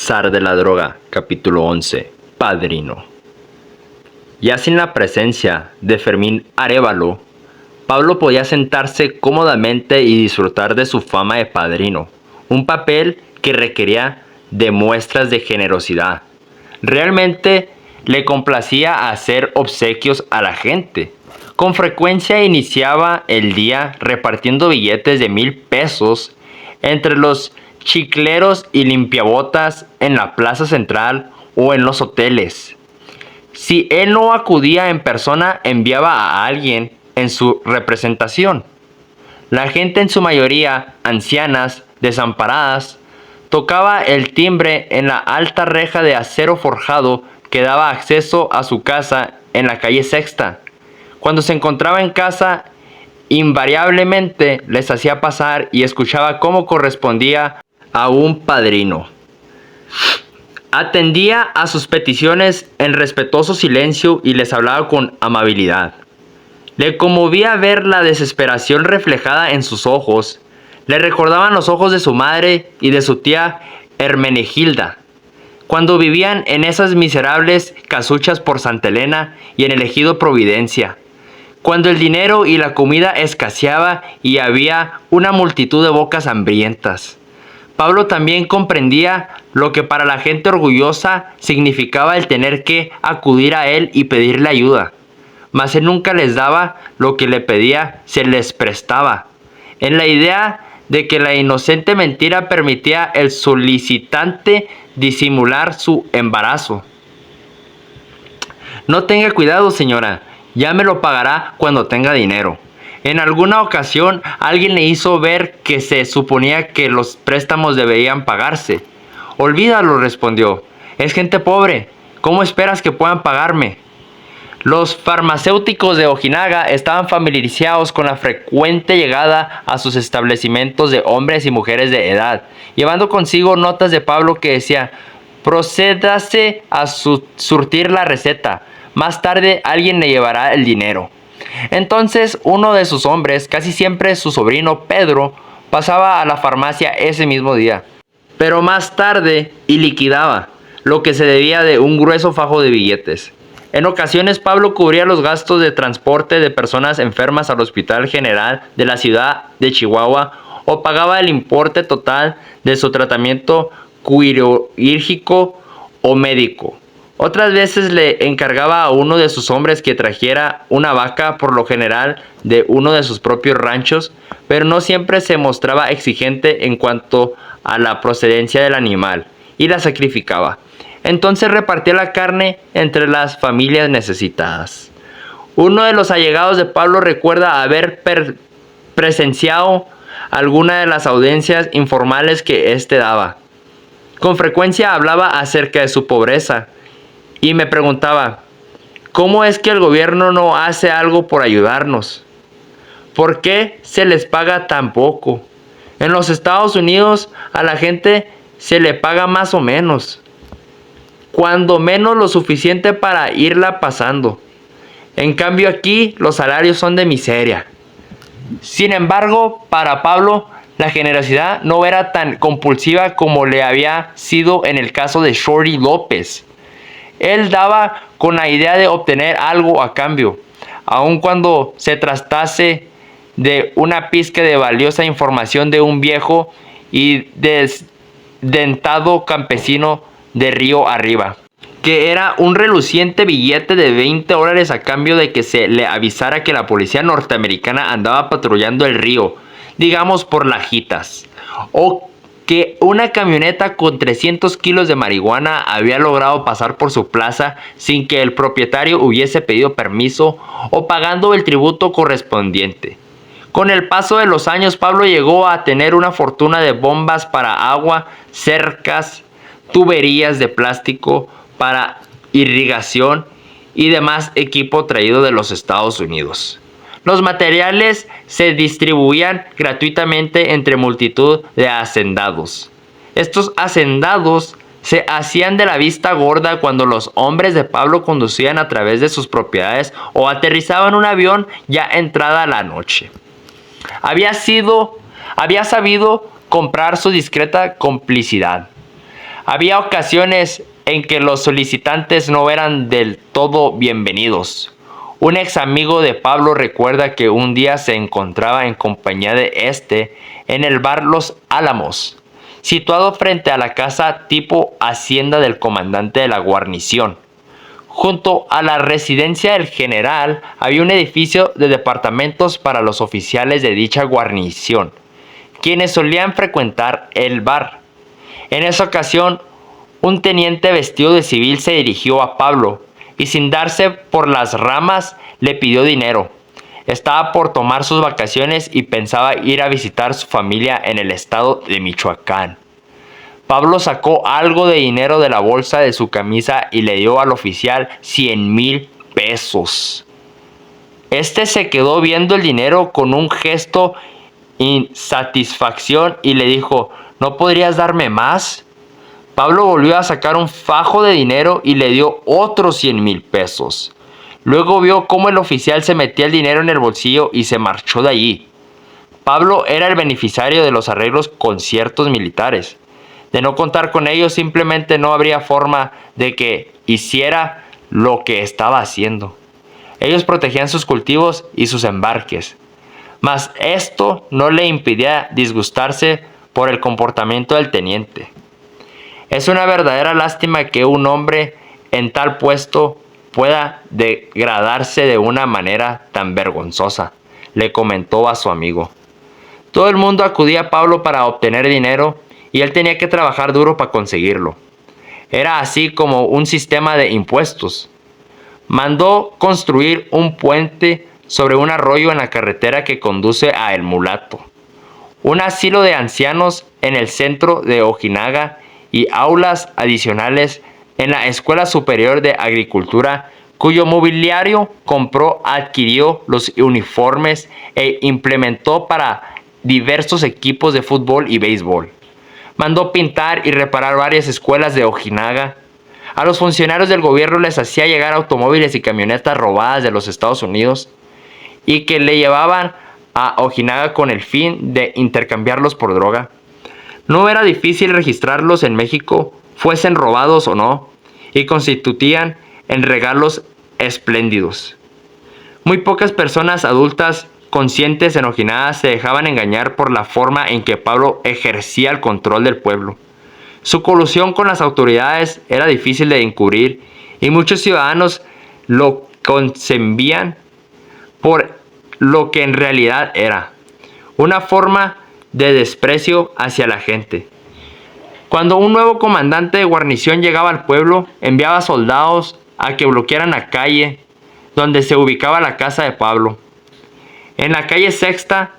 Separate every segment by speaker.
Speaker 1: Zar de la droga, capítulo 11. Padrino. Ya sin la presencia de Fermín Arévalo, Pablo podía sentarse cómodamente y disfrutar de su fama de padrino, un papel que requería de muestras de generosidad. Realmente le complacía hacer obsequios a la gente. Con frecuencia iniciaba el día repartiendo billetes de 1,000 pesos entre los chicleros y limpiabotas en la plaza central o en los hoteles. Si él no acudía en persona, enviaba a alguien en su representación. La gente, en su mayoría ancianas, desamparadas, tocaba el timbre en la alta reja de acero forjado que daba acceso a su casa en la calle Sexta. Cuando se encontraba en casa, invariablemente les hacía pasar y escuchaba cómo correspondía a un padrino. Atendía a sus peticiones en respetuoso silencio y les hablaba con amabilidad. Le conmovía ver la desesperación reflejada en sus ojos. Le recordaban los ojos de su madre y de su tía Hermenegilda, cuando vivían en esas miserables casuchas por Santa Elena y en el ejido Providencia, cuando el dinero y la comida escaseaba y había una multitud de bocas hambrientas. Pablo también comprendía lo que para la gente orgullosa significaba el tener que acudir a él y pedirle ayuda. Mas él nunca les daba lo que le pedía, se les prestaba, en la idea de que la inocente mentira permitía al solicitante disimular su embarazo. No tenga cuidado, señora, ya me lo pagará cuando tenga dinero. En alguna ocasión alguien le hizo ver que se suponía que los préstamos deberían pagarse. Olvídalo, respondió. Es gente pobre. ¿Cómo esperas que puedan pagarme? Los farmacéuticos de Ojinaga estaban familiarizados con la frecuente llegada a sus establecimientos de hombres y mujeres de edad, llevando consigo notas de Pablo que decía: procédase a surtir la receta. Más tarde alguien le llevará el dinero. Entonces uno de sus hombres, casi siempre su sobrino Pedro, pasaba a la farmacia ese mismo día, pero más tarde, y liquidaba lo que se debía de un grueso fajo de billetes. En ocasiones Pablo cubría los gastos de transporte de personas enfermas al Hospital General de la ciudad de Chihuahua o pagaba el importe total de su tratamiento quirúrgico o médico. Otras veces le encargaba a uno de sus hombres que trajera una vaca, por lo general de uno de sus propios ranchos, pero no siempre se mostraba exigente en cuanto a la procedencia del animal y la sacrificaba. Entonces repartía la carne entre las familias necesitadas. Uno de los allegados de Pablo recuerda haber presenciado alguna de las audiencias informales que éste daba. Con frecuencia hablaba acerca de su pobreza y me preguntaba: ¿cómo es que el gobierno no hace algo por ayudarnos? ¿Por qué se les paga tan poco? En los Estados Unidos a la gente se le paga más o menos, cuando menos lo suficiente para irla pasando. En cambio aquí los salarios son de miseria. Sin embargo, para Pablo, la generosidad no era tan compulsiva como le había sido en el caso de Shorty López. Él daba con la idea de obtener algo a cambio, aun cuando se tratase de una pizca de valiosa información de un viejo y desdentado campesino de río arriba, que era un reluciente billete de $20 a cambio de que se le avisara que la policía norteamericana andaba patrullando el río, digamos por Lajitas, o que una camioneta con 300 kilos de marihuana había logrado pasar por su plaza sin que el propietario hubiese pedido permiso o pagando el tributo correspondiente. Con el paso de los años, Pablo llegó a tener una fortuna de bombas para agua, cercas, tuberías de plástico para irrigación y demás equipo traído de los Estados Unidos. Los materiales se distribuían gratuitamente entre multitud de hacendados. Estos hacendados se hacían de la vista gorda cuando los hombres de Pablo conducían a través de sus propiedades o aterrizaban un avión ya entrada la noche. Había sabido comprar su discreta complicidad. Había ocasiones en que los solicitantes no eran del todo bienvenidos. Un ex amigo de Pablo recuerda que un día se encontraba en compañía de este en el bar Los Álamos, situado frente a la casa tipo hacienda del comandante de la guarnición. Junto a la residencia del general había un edificio de departamentos para los oficiales de dicha guarnición, quienes solían frecuentar el bar. En esa ocasión, un teniente vestido de civil se dirigió a Pablo y sin darse por las ramas le pidió dinero. Estaba por tomar sus vacaciones y pensaba ir a visitar su familia en el estado de Michoacán. Pablo sacó algo de dinero de la bolsa de su camisa y le dio al oficial 100,000 pesos. Este se quedó viendo el dinero con un gesto de insatisfacción y le dijo: ¿no podrías darme más? Pablo volvió a sacar un fajo de dinero y le dio otros 100,000 pesos. Luego vio cómo el oficial se metía el dinero en el bolsillo y se marchó de allí. Pablo era el beneficiario de los arreglos con ciertos militares. De no contar con ellos, simplemente no habría forma de que hiciera lo que estaba haciendo. Ellos protegían sus cultivos y sus embarques. Mas esto no le impedía disgustarse por el comportamiento del teniente. Es una verdadera lástima que un hombre en tal puesto pueda degradarse de una manera tan vergonzosa, le comentó a su amigo. Todo el mundo acudía a Pablo para obtener dinero y él tenía que trabajar duro para conseguirlo. Era así como un sistema de impuestos. Mandó construir un puente sobre un arroyo en la carretera que conduce a El Mulato, un asilo de ancianos en el centro de Ojinaga y aulas adicionales en la Escuela Superior de Agricultura, cuyo mobiliario adquirió los uniformes e implementó para diversos equipos de fútbol y béisbol. Mandó pintar y reparar varias escuelas de Ojinaga. A los funcionarios del gobierno les hacía llegar automóviles y camionetas robadas de los Estados Unidos y que le llevaban a Ojinaga con el fin de intercambiarlos por droga. No era difícil registrarlos en México, fuesen robados o no, y consistían en regalos espléndidos. Muy pocas personas adultas conscientes en Ojinaga se dejaban engañar por la forma en que Pablo ejercía el control del pueblo. Su colusión con las autoridades era difícil de encubrir y muchos ciudadanos lo concebían por lo que en realidad era: una forma de desprecio hacia la gente. Cuando un nuevo comandante de guarnición llegaba al pueblo, enviaba soldados a que bloquearan la calle donde se ubicaba la casa de Pablo, en la calle Sexta,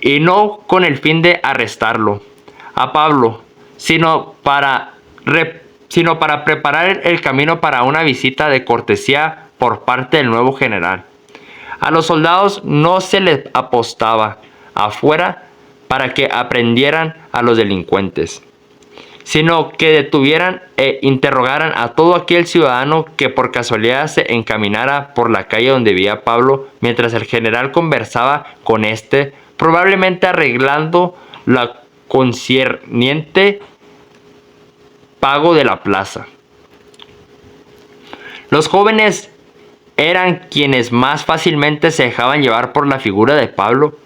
Speaker 1: y no con el fin de arrestarlo a Pablo, sino para preparar el camino para una visita de cortesía por parte del nuevo general. A los soldados no se les apostaba afuera para que aprendieran a los delincuentes, sino que detuvieran e interrogaran a todo aquel ciudadano que por casualidad se encaminara por la calle donde vivía Pablo mientras el general conversaba con este, probablemente arreglando la concerniente pago de la plaza. Los jóvenes eran quienes más fácilmente se dejaban llevar por la figura de Pablo.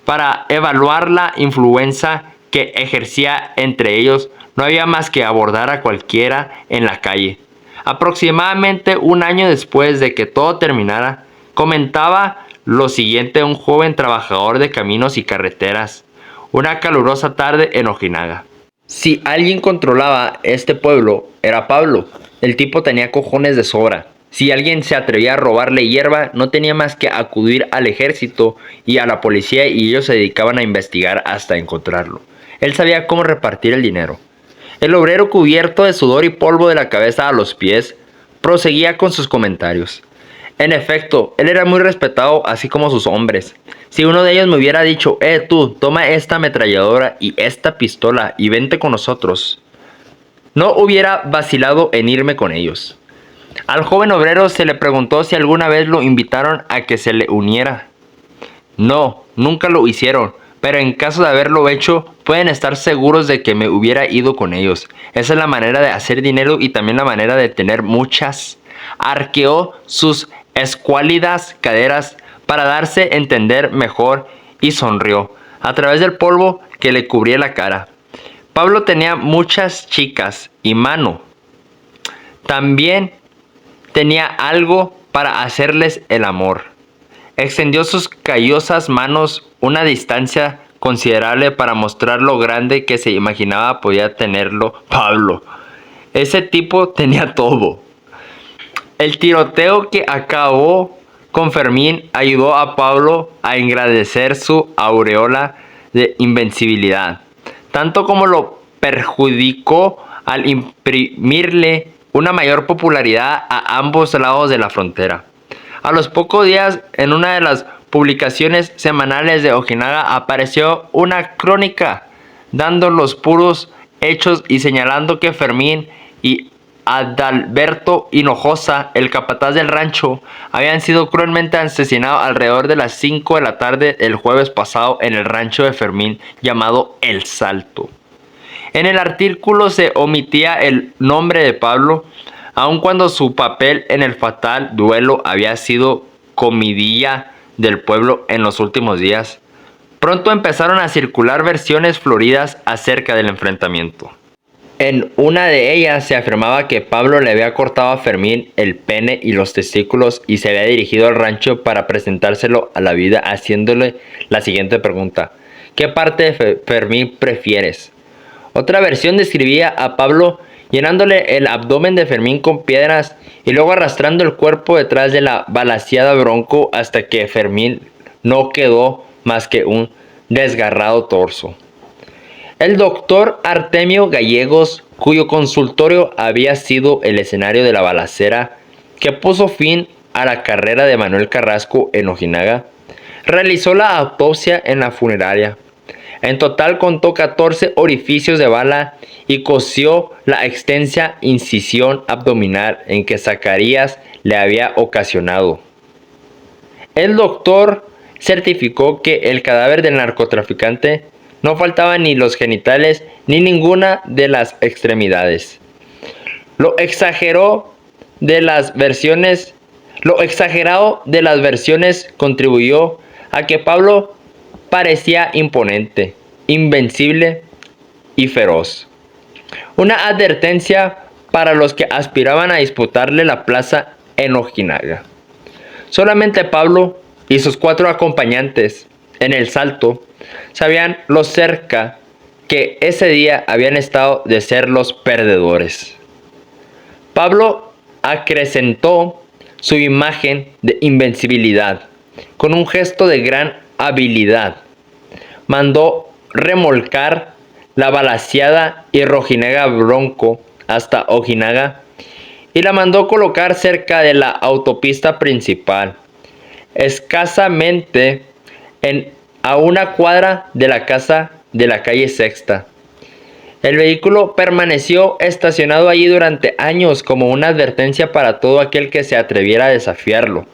Speaker 1: Para evaluar la influencia que ejercía entre ellos, no había más que abordar a cualquiera en la calle. Aproximadamente un año después de que todo terminara, comentaba lo siguiente un joven trabajador de caminos y carreteras, una calurosa tarde en Ojinaga. Si alguien controlaba este pueblo, era Pablo. El tipo tenía cojones de sobra. Si alguien se atrevía a robarle hierba, no tenía más que acudir al ejército y a la policía y ellos se dedicaban a investigar hasta encontrarlo. Él sabía cómo repartir el dinero. El obrero, cubierto de sudor y polvo de la cabeza a los pies, proseguía con sus comentarios. En efecto, él era muy respetado, así como sus hombres. Si uno de ellos me hubiera dicho: tú, toma esta ametralladora y esta pistola y vente con nosotros, no hubiera vacilado en irme con ellos. Al joven obrero se le preguntó si alguna vez lo invitaron a que se le uniera. No, nunca lo hicieron, pero en caso de haberlo hecho, pueden estar seguros de que me hubiera ido con ellos. Esa es la manera de hacer dinero y también la manera de tener muchas. Arqueó sus escuálidas caderas para darse a entender mejor y sonrió a través del polvo que le cubría la cara. Pablo tenía muchas chicas y mano. También tenía algo para hacerles el amor. Extendió sus callosas manos una distancia considerable para mostrar lo grande que se imaginaba podía tenerlo Pablo. Ese tipo tenía todo. El tiroteo que acabó con Fermín ayudó a Pablo a engrandecer su aureola de invencibilidad, tanto como lo perjudicó al imprimirle una mayor popularidad a ambos lados de la frontera. A los pocos días, en una de las publicaciones semanales de Ojinaga apareció una crónica dando los puros hechos y señalando que Fermín y Adalberto Hinojosa, el capataz del rancho, habían sido cruelmente asesinados alrededor de las 5 de la tarde el jueves pasado en el rancho de Fermín llamado El Salto. En el artículo se omitía el nombre de Pablo, aun cuando su papel en el fatal duelo había sido comidilla del pueblo en los últimos días. Pronto empezaron a circular versiones floridas acerca del enfrentamiento. En una de ellas se afirmaba que Pablo le había cortado a Fermín el pene y los testículos y se había dirigido al rancho para presentárselo a la vida haciéndole la siguiente pregunta: ¿qué parte de Fermín prefieres? Otra versión describía a Pablo llenándole el abdomen de Fermín con piedras y luego arrastrando el cuerpo detrás de la balaseada Bronco hasta que Fermín no quedó más que un desgarrado torso. El doctor Artemio Gallegos, cuyo consultorio había sido el escenario de la balacera que puso fin a la carrera de Manuel Carrasco en Ojinaga, realizó la autopsia en la funeraria. En total contó 14 orificios de bala y cosió la extensa incisión abdominal en que Zacarías le había ocasionado. El doctor certificó que el cadáver del narcotraficante no faltaba ni los genitales ni ninguna de las extremidades. Lo exagerado de las versiones contribuyó a que Pablo parecía imponente, invencible y feroz. Una advertencia para los que aspiraban a disputarle la plaza en Ojinaga. Solamente Pablo y sus 4 acompañantes en El Salto sabían lo cerca que ese día habían estado de ser los perdedores. Pablo acrecentó su imagen de invencibilidad con un gesto de gran habilidad. Mandó remolcar la balaseada y rojinega Bronco hasta Ojinaga y la mandó colocar cerca de la autopista principal, escasamente a una cuadra de la casa de la calle Sexta. El vehículo permaneció estacionado allí durante años como una advertencia para todo aquel que se atreviera a desafiarlo.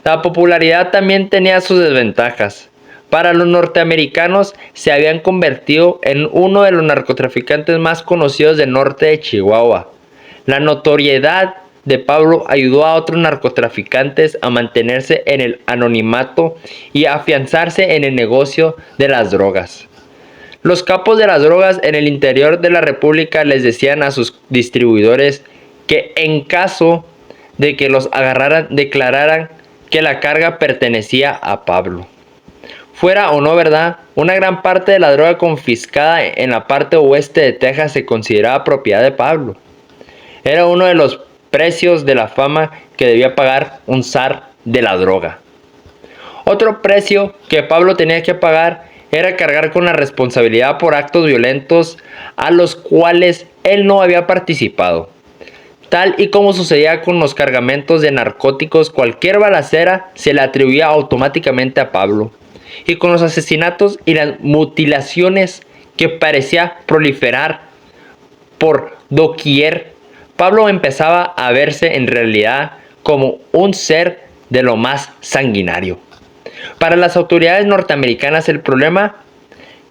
Speaker 1: La popularidad también tenía sus desventajas. Para los norteamericanos se habían convertido en uno de los narcotraficantes más conocidos del norte de Chihuahua. La notoriedad de Pablo ayudó a otros narcotraficantes a mantenerse en el anonimato y a afianzarse en el negocio de las drogas. Los capos de las drogas en el interior de la República les decían a sus distribuidores que en caso de que los agarraran, declararan que la carga pertenecía a Pablo. Fuera o no verdad, una gran parte de la droga confiscada en la parte oeste de Texas se consideraba propiedad de Pablo. Era uno de los precios de la fama que debía pagar un zar de la droga. Otro precio que Pablo tenía que pagar era cargar con la responsabilidad por actos violentos a los cuales él no había participado. Tal y como sucedía con los cargamentos de narcóticos, cualquier balacera se le atribuía automáticamente a Pablo. Y con los asesinatos y las mutilaciones que parecía proliferar por doquier, Pablo empezaba a verse en realidad como un ser de lo más sanguinario. Para las autoridades norteamericanas el problema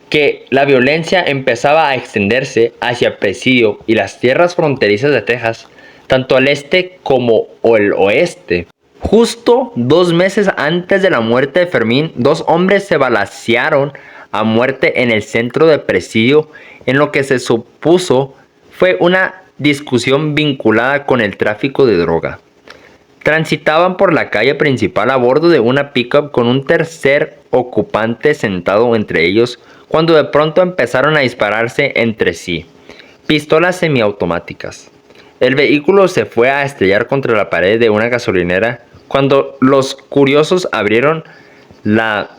Speaker 1: que la violencia empezaba a extenderse hacia Presidio y las tierras fronterizas de Texas, tanto al este como el oeste. Justo 2 meses antes de la muerte de Fermín, 2 hombres se balacearon a muerte en el centro de Presidio en lo que se supuso fue una discusión vinculada con el tráfico de droga. Transitaban por la calle principal a bordo de una pickup con un tercer ocupante sentado entre ellos cuando de pronto empezaron a dispararse entre sí pistolas semiautomáticas. El vehículo se fue a estrellar contra la pared de una gasolinera cuando los curiosos abrieron la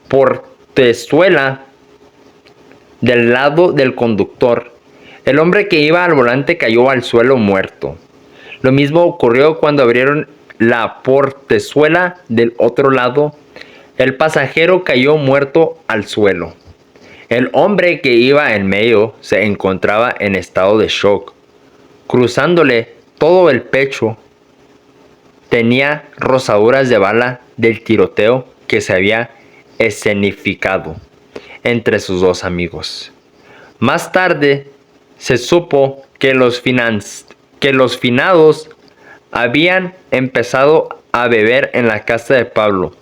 Speaker 1: portezuela del lado del conductor. El hombre que iba al volante cayó al suelo muerto. Lo mismo ocurrió cuando abrieron la portezuela del otro lado. El pasajero cayó muerto al suelo. El hombre que iba en medio se encontraba en estado de shock. Cruzándole todo el pecho tenía rozaduras de bala del tiroteo que se había escenificado entre sus 2 amigos. Más tarde se supo que los finados habían empezado a beber en la casa de Pablo,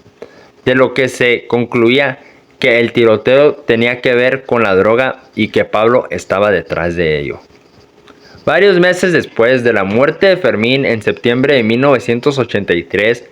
Speaker 1: de lo que se concluía que el tiroteo tenía que ver con la droga y que Pablo estaba detrás de ello. Varios meses después de la muerte de Fermín, en septiembre de 1983,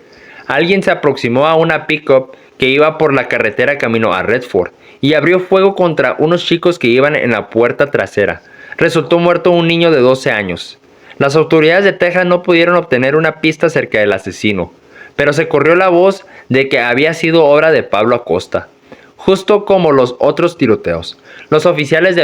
Speaker 1: alguien se aproximó a una pickup que iba por la carretera camino a Redford y abrió fuego contra unos chicos que iban en la puerta trasera. Resultó muerto un niño de 12 años. Las autoridades de Texas no pudieron obtener una pista acerca del asesino, pero se corrió la voz de que había sido obra de Pablo Acosta. Justo como los otros tiroteos, los oficiales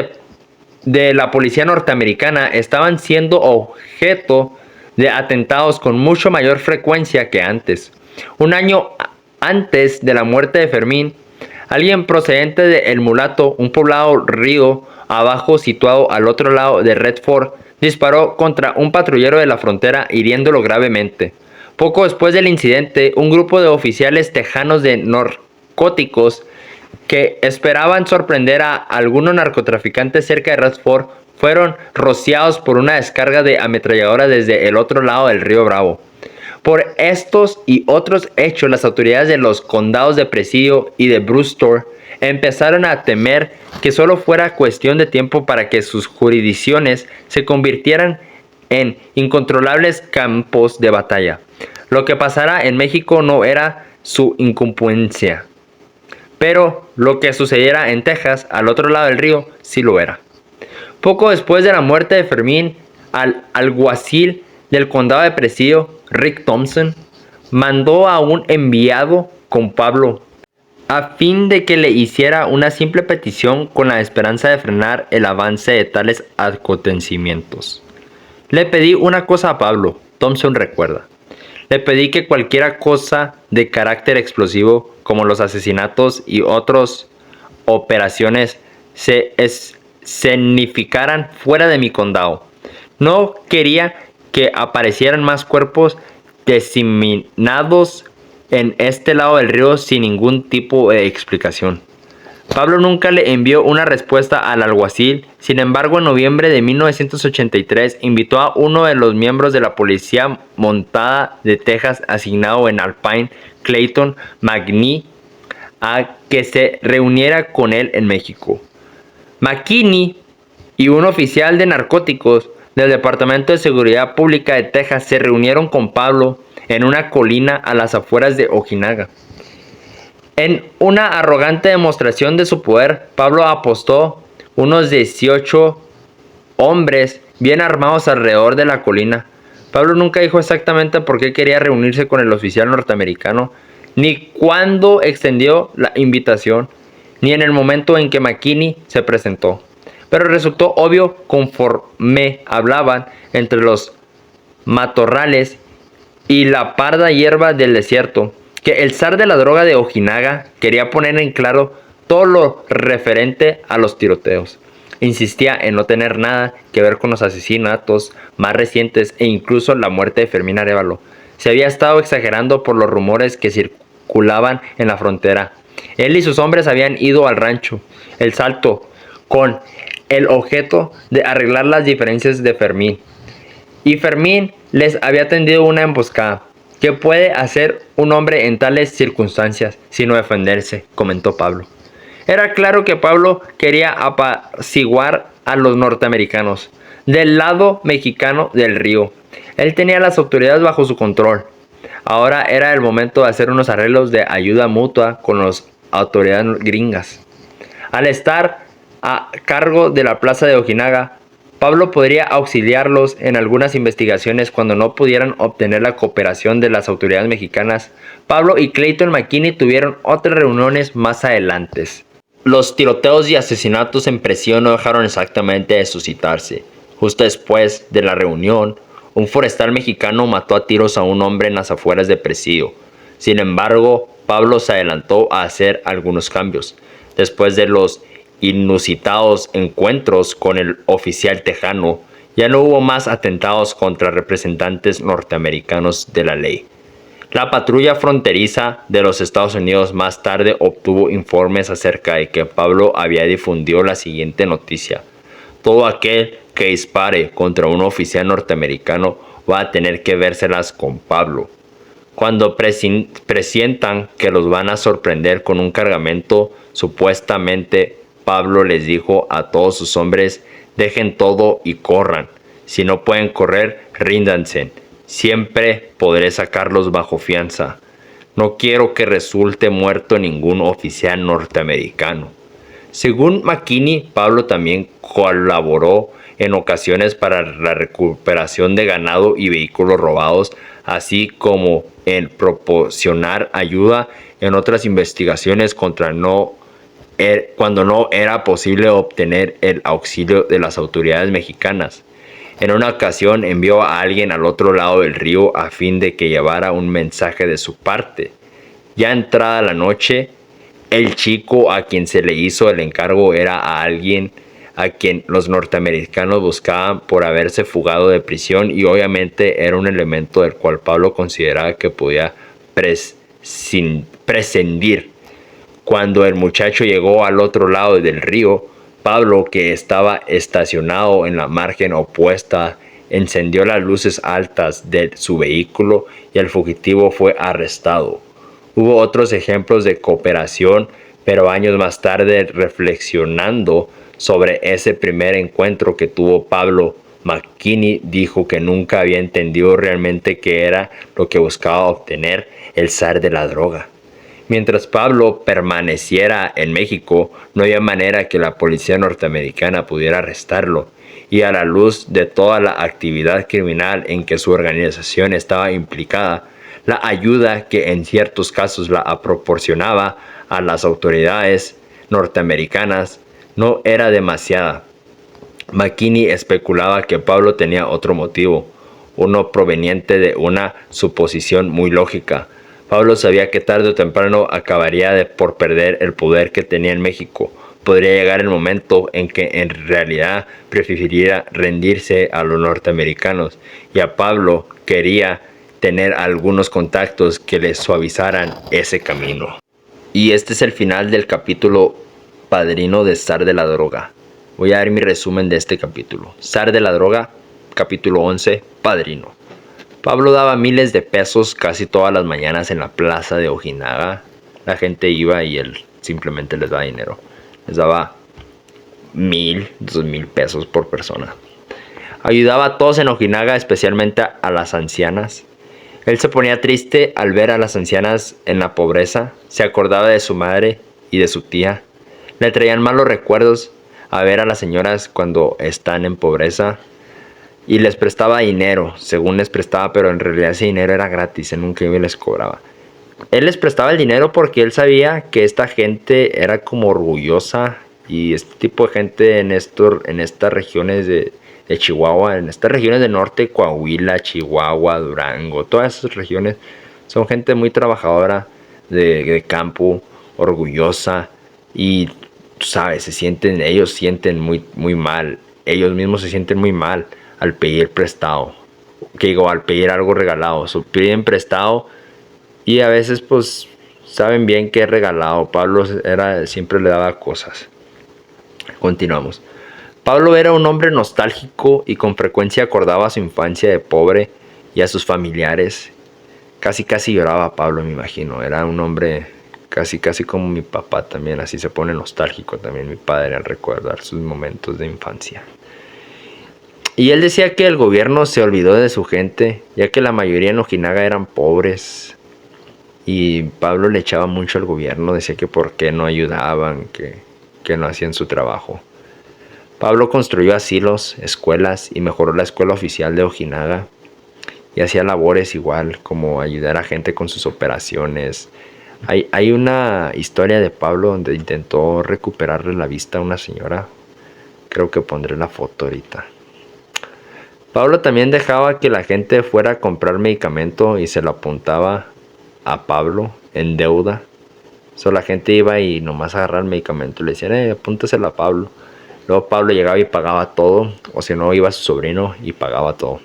Speaker 1: de la policía norteamericana estaban siendo objeto de atentados con mucho mayor frecuencia que antes. Un año antes de la muerte de Fermín, alguien procedente de El Mulato, un poblado río abajo situado al otro lado de Redford, disparó contra un patrullero de la frontera hiriéndolo gravemente. Poco después del incidente, un grupo de oficiales tejanos de narcóticos que esperaban sorprender a algunos narcotraficantes cerca de Redford fueron rociados por una descarga de ametralladora desde el otro lado del río Bravo. Por estos y otros hechos, las autoridades de los condados de Presidio y de Brewster empezaron a temer que solo fuera cuestión de tiempo para que sus jurisdicciones se convirtieran en incontrolables campos de batalla. Lo que pasara en México no era su incumbencia, pero lo que sucediera en Texas, al otro lado del río, sí lo era. Poco después de la muerte de Fermín, al alguacil del condado de Presidio, Rick Thompson, mandó a un enviado con Pablo a fin de que le hiciera una simple petición con la esperanza de frenar el avance de tales acontecimientos. Le pedí una cosa a Pablo, Thompson recuerda. Le pedí que cualquier cosa de carácter explosivo, como los asesinatos y otras operaciones, se escenificaran fuera de mi condado. No quería que aparecieran más cuerpos diseminados en este lado del río sin ningún tipo de explicación. Pablo nunca le envió una respuesta al alguacil. Sin embargo, en noviembre de 1983 invitó a uno de los miembros de la policía montada de Texas asignado en Alpine, Clayton McKinney, a que se reuniera con él en México. McKinney y un oficial de narcóticos del Departamento de Seguridad Pública de Texas se reunieron con Pablo en una colina a las afueras de Ojinaga. En una arrogante demostración de su poder, Pablo apostó unos 18 hombres bien armados alrededor de la colina. Pablo nunca dijo exactamente por qué quería reunirse con el oficial norteamericano, ni cuándo extendió la invitación, ni en el momento en que McKinney se presentó. Pero resultó obvio conforme hablaban entre los matorrales y la parda hierba del desierto, que el zar de la droga de Ojinaga quería poner en claro todo lo referente a los tiroteos. Insistía en no tener nada que ver con los asesinatos más recientes e incluso la muerte de Fermín Arévalo. Se había estado exagerando por los rumores que circulaban circulaban en la frontera. Él y sus hombres habían ido al rancho El Salto con el objeto de arreglar las diferencias de Fermín. Y Fermín les había tendido una emboscada. ¿Qué puede hacer un hombre en tales circunstancias sino defenderse?, comentó Pablo. Era claro que Pablo quería apaciguar a los norteamericanos del lado mexicano del río. Él tenía las autoridades bajo su control. Ahora era el momento de hacer unos arreglos de ayuda mutua con las autoridades gringas. Al estar a cargo de la plaza de Ojinaga, Pablo podría auxiliarlos en algunas investigaciones cuando no pudieran obtener la cooperación de las autoridades mexicanas. Pablo y Clayton McKinney tuvieron otras reuniones más adelante. Los tiroteos y asesinatos en prisión no dejaron exactamente de suscitarse. Justo después de la reunión, un forestal mexicano mató a tiros a un hombre en las afueras de Presidio. Sin embargo, Pablo se adelantó a hacer algunos cambios. Después de los inusitados encuentros con el oficial tejano, ya no hubo más atentados contra representantes norteamericanos de la ley. La patrulla fronteriza de los Estados Unidos más tarde obtuvo informes acerca de que Pablo había difundido la siguiente noticia: todo aquel que dispare contra un oficial norteamericano va a tener que vérselas con Pablo. Cuando presientan que los van a sorprender con un cargamento, supuestamente Pablo les dijo a todos sus hombres: dejen todo y corran. Si no pueden correr, ríndanse. Siempre podré sacarlos bajo fianza. No quiero que resulte muerto ningún oficial norteamericano. Según McKinney, Pablo también colaboró en ocasiones para la recuperación de ganado y vehículos robados, así como en proporcionar ayuda en otras investigaciones cuando no era posible obtener el auxilio de las autoridades mexicanas. En una ocasión envió a alguien al otro lado del río a fin de que llevara un mensaje de su parte. Ya entrada la noche, el chico a quien se le hizo el encargo era a alguien a quien los norteamericanos buscaban por haberse fugado de prisión, y obviamente era un elemento del cual Pablo consideraba que podía prescindir. Cuando el muchacho llegó al otro lado del río, Pablo, que estaba estacionado en la margen opuesta, encendió las luces altas de su vehículo y el fugitivo fue arrestado. Hubo otros ejemplos de cooperación, pero años más tarde, reflexionando sobre ese primer encuentro que tuvo Pablo, McKinney dijo que nunca había entendido realmente qué era lo que buscaba obtener el zar de la droga. Mientras Pablo permaneciera en México, no había manera que la policía norteamericana pudiera arrestarlo, y a la luz de toda la actividad criminal en que su organización estaba implicada, la ayuda que en ciertos casos la proporcionaba a las autoridades norteamericanas no era demasiada. McKinney especulaba que Pablo tenía otro motivo, uno proveniente de una suposición muy lógica. Pablo sabía que tarde o temprano acabaría por perder el poder que tenía en México. Podría llegar el momento en que en realidad preferiría rendirse a los norteamericanos, y a Pablo quería tener algunos contactos que le suavizaran ese camino. Y este es el final del capítulo Padrino de Zar de la Droga. Voy a dar mi resumen de este capítulo. Zar de la Droga, capítulo 11, Padrino. Pablo daba miles de pesos casi todas las mañanas en la plaza de Ojinaga. La gente iba y él simplemente les daba dinero. Les daba 1,000, 2,000 pesos por persona. Ayudaba a todos en Ojinaga, especialmente a las ancianas. Él se ponía triste al ver a las ancianas en la pobreza. Se acordaba de su madre y de su tía. Le traían malos recuerdos a ver a las señoras cuando están en pobreza. Y les prestaba dinero, según les prestaba, pero en realidad ese dinero era gratis, él nunca les cobraba. Él les prestaba el dinero porque él sabía que esta gente era como orgullosa, y este tipo de gente en estas regiones de Chihuahua, en estas regiones del norte, Coahuila, Chihuahua, Durango, todas esas regiones son gente muy trabajadora de campo, orgullosa, y tú sabes, ellos sienten muy mal, ellos mismos se sienten muy mal al pedir prestado, al pedir algo regalado. Piden prestado y a veces pues saben bien que es regalado. Pablo siempre le daba cosas. Continuamos. Pablo era un hombre nostálgico y con frecuencia acordaba a su infancia de pobre y a sus familiares. Casi lloraba Pablo, me imagino. Era un hombre casi como mi papá también. Así se pone nostálgico también mi padre al recordar sus momentos de infancia. Y él decía que el gobierno se olvidó de su gente, ya que la mayoría en Ojinaga eran pobres. Y Pablo le echaba mucho al gobierno, decía que por qué no ayudaban, que no hacían su trabajo. Pablo construyó asilos, escuelas y mejoró la escuela oficial de Ojinaga. Y hacía labores igual, como ayudar a gente con sus operaciones. Hay una historia de Pablo donde intentó recuperarle la vista a una señora. Creo que pondré la foto ahorita. Pablo también dejaba que la gente fuera a comprar medicamento y se lo apuntaba a Pablo en deuda. La gente iba y nomás agarraba el medicamento y le decían, apúntaselo a Pablo. Luego Pablo llegaba y pagaba todo, o si no iba su sobrino y pagaba todo.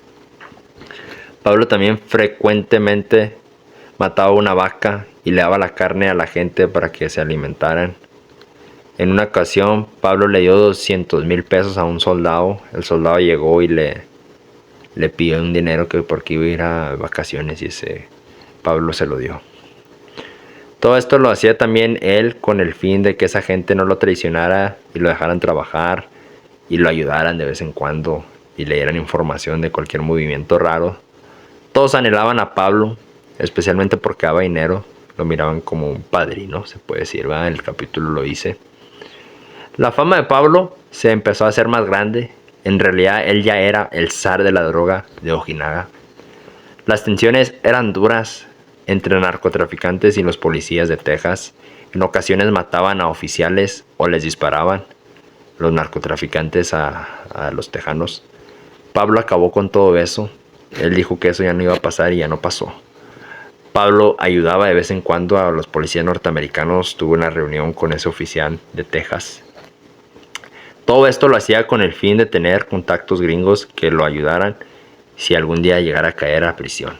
Speaker 1: Pablo también frecuentemente mataba una vaca y le daba la carne a la gente para que se alimentaran. En una ocasión Pablo le dio 200,000 pesos a un soldado. El soldado llegó y le pidió un dinero que porque iba a ir a vacaciones y Pablo se lo dio. Todo esto lo hacía también él con el fin de que esa gente no lo traicionara y lo dejaran trabajar y lo ayudaran de vez en cuando y le dieran información de cualquier movimiento raro. Todos anhelaban a Pablo, especialmente porque daba dinero. Lo miraban como un padrino, se puede decir, ¿verdad? En el capítulo lo dice. La fama de Pablo se empezó a hacer más grande. En realidad él ya era el zar de la droga de Ojinaga. Las tensiones eran duras entre narcotraficantes y los policías de Texas. En ocasiones mataban a oficiales o les disparaban los narcotraficantes a los tejanos. Pablo acabó con todo eso. Él dijo que eso ya no iba a pasar y ya no pasó. Pablo ayudaba de vez en cuando a los policías norteamericanos. Tuvo una reunión con ese oficial de Texas. Todo esto lo hacía con el fin de tener contactos gringos que lo ayudaran si algún día llegara a caer a prisión.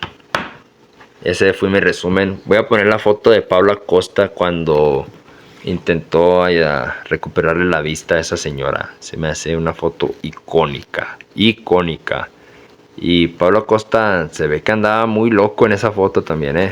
Speaker 1: Ese fue mi resumen. Voy a poner la foto de Pablo Acosta cuando intentó recuperarle la vista a esa señora. Se me hace una foto icónica. Y Pablo Acosta se ve que andaba muy loco en esa foto también,